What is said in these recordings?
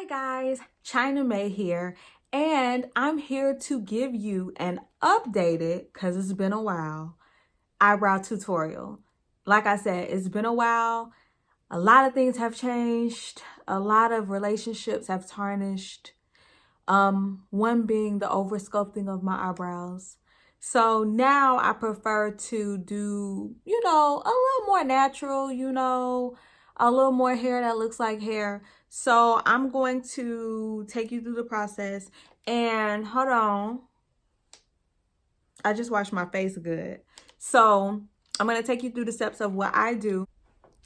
Hi guys, ChynnaMai here, and I'm here to give you an updated, because it's been a while, eyebrow tutorial. Like I said, it's been a while. A lot of things have changed. A lot of relationships have tarnished. One being the over sculpting of my eyebrows. So now I prefer to do, a little more natural, a little more hair that looks like hair. So I'm going to take you through the process. And hold on, I just washed my face good. So I'm going to take you through the steps of what I do.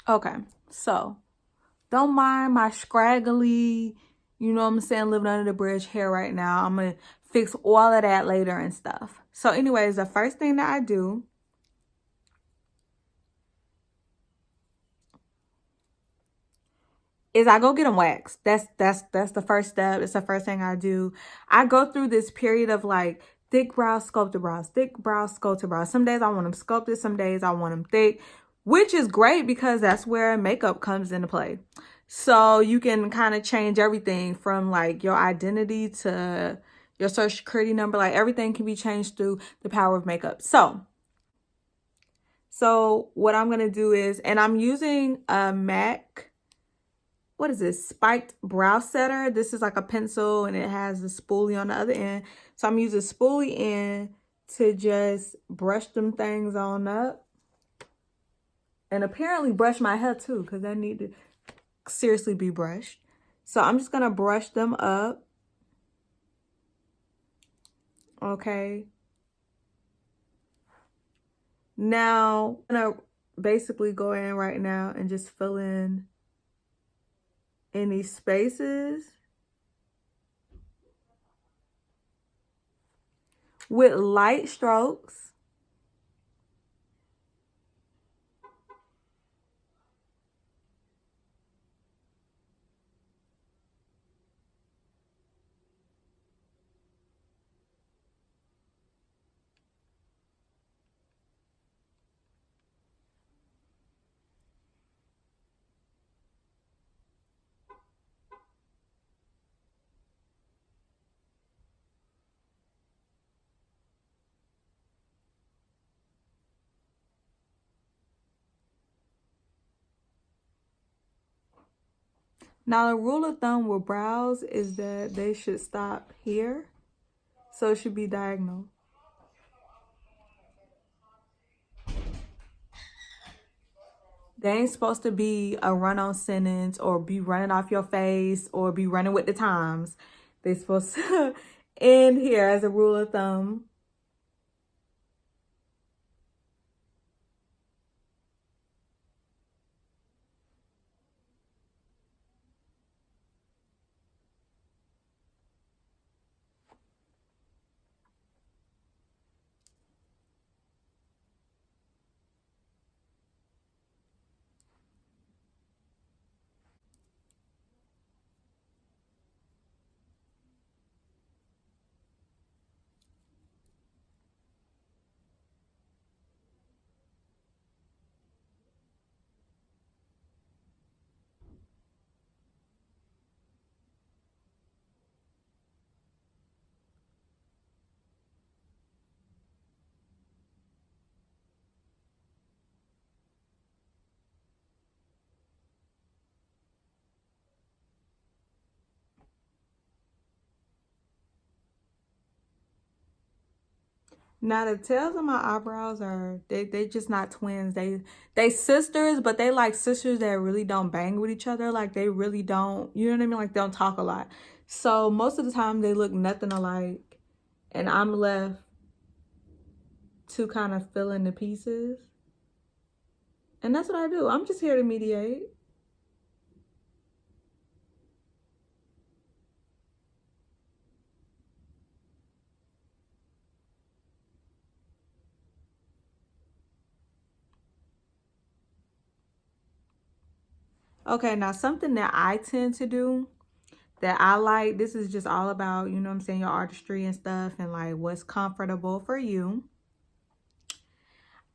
Okay, so don't mind my scraggly, you know what I'm saying, living under the bridge hair right now. I'm going to fix all of that later and stuff. So anyways, the first thing that I do is I go get them waxed. That's the first step. It's the first thing I do. I go through this period of like thick brows, sculpted brows, thick brows, sculpted brows. Some days I want them sculpted, some days I want them thick, which is great because that's where makeup comes into play. So you can kind of change everything from like your identity to your social security number. Like everything can be changed through the power of makeup. So what I'm going to do is, and I'm using a MAC, what is this, spiked brow setter. This is like a pencil and it has a spoolie on the other end. So I'm using spoolie end to just brush them things on up. And apparently brush my hair too, because I need to seriously be brushed. So I'm just gonna brush them up. Okay. Now I'm gonna basically go in right now and just fill in any spaces with light strokes. Now, the rule of thumb with brows is that they should stop here. So it should be diagonal. They ain't supposed to be a run-on sentence or be running off your face or be running with the times. They're supposed to end here as a rule of thumb. Now the tails of my eyebrows are they just not twins. They sisters, but they like sisters that really don't bang with each other. Like they really don't, you know what I mean? Like they don't talk a lot. So most of the time they look nothing alike. And I'm left to kind of fill in the pieces. And that's what I do. I'm just here to mediate. Okay, now something that I tend to do that I like, this is just all about, you know what I'm saying, your artistry and stuff and like what's comfortable for you.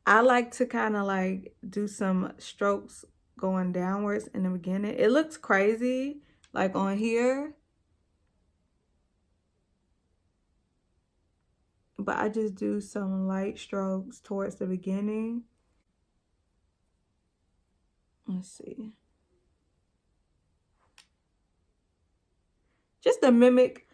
I like to kind of like do some strokes going downwards in the beginning. It looks crazy, like on here. But I just do some light strokes towards the beginning. Let's see. Just to mimic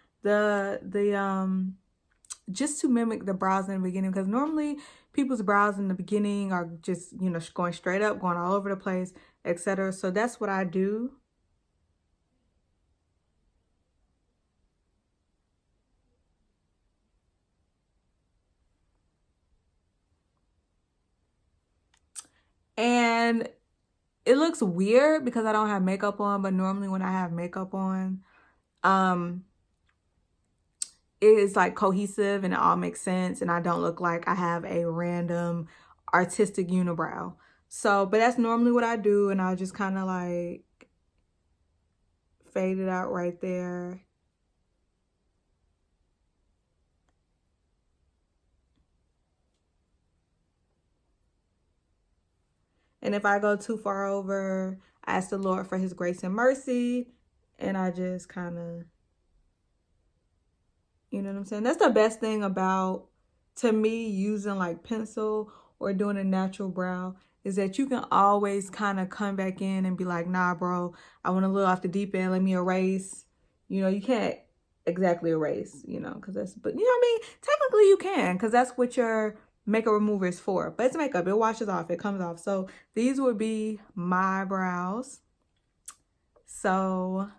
just to mimic the brows in the beginning, because normally people's brows in the beginning are just, you know, going straight up, going all over the place, etc. So that's what I do. And it looks weird because I don't have makeup on, but normally when I have makeup on, it is like cohesive and it all makes sense, and I don't look like I have a random artistic unibrow. So, but that's normally what I do, and I'll just kind of like fade it out right there. And if I go too far over, I ask the Lord for his grace and mercy, and I just kind of, you know what I'm saying? That's the best thing about, to me, using like pencil or doing a natural brow, is that you can always kind of come back in and be like, nah, bro, I want to look off the deep end. Let me erase. You know, you can't exactly erase, you know, because that's, but you know what I mean? Technically you can, because that's what your makeup remover is for. But it's makeup. It washes off. It comes off. So these would be my brows. So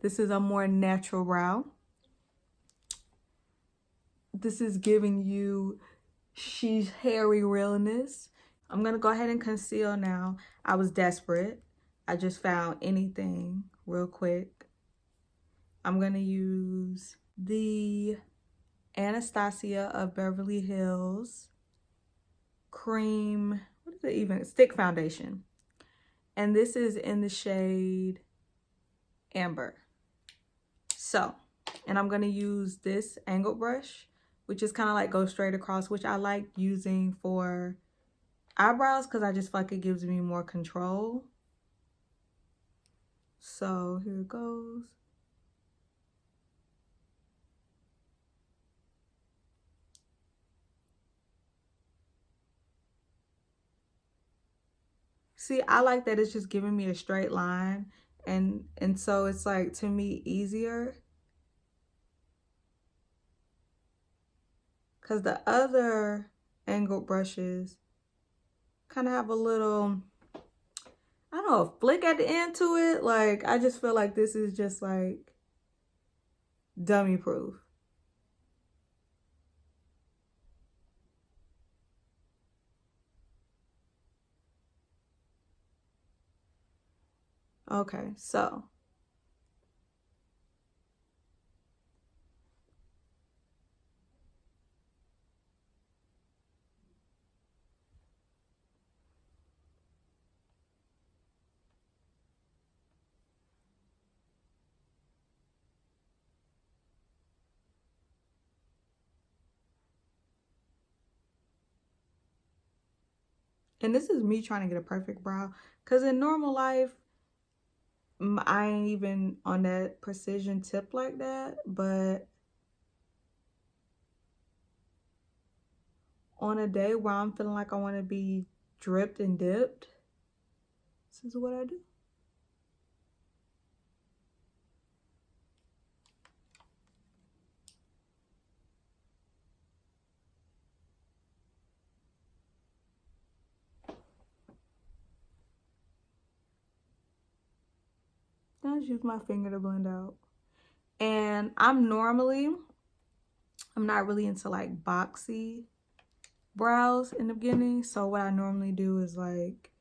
this is a more natural brow. This is giving you she's hairy realness. I'm gonna go ahead and conceal now. I was desperate. I just found anything real quick. I'm gonna use the Anastasia of Beverly Hills cream, what is it even? Stick foundation. And this is in the shade Amber. So, and I'm gonna use this angled brush, which is kind of like go straight across, which I like using for eyebrows because I just feel like it gives me more control. So here it goes. See, I like that it's just giving me a straight line, and so it's like, to me, easier. Because the other angled brushes kind of have a little, I don't know, a flick at the end to it. Like, I just feel like this is just like dummy proof. Okay, so and this is me trying to get a perfect brow, because in normal life, I ain't even on that precision tip like that, but on a day where I'm feeling like I want to be dripped and dipped, this is what I do. I just use my finger to blend out. And I'm not really into like boxy brows in the beginning. So what I normally do is like,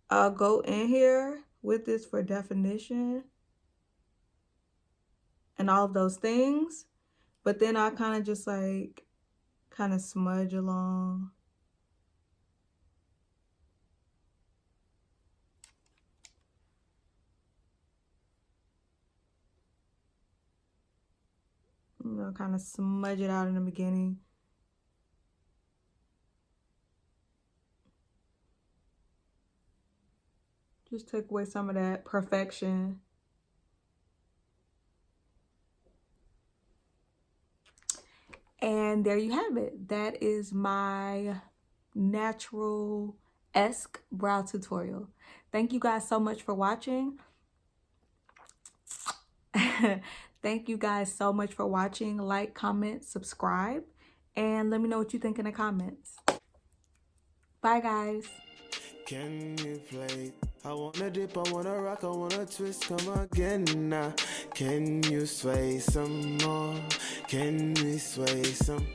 I'll go in here with this for definition and all of those things. But then I kind of just like, kind of smudge along. You know, kind of smudge it out in the beginning. Just take away some of that perfection. And there you have it. That is my natural-esque brow tutorial. Thank you guys so much for watching. Thank you guys so much for watching. Like, comment, subscribe, and let me know what you think in the comments. Bye, guys. Can you play? I wanna dip, I wanna rock, I wanna twist, come again now. Can you sway some more? Can we sway some?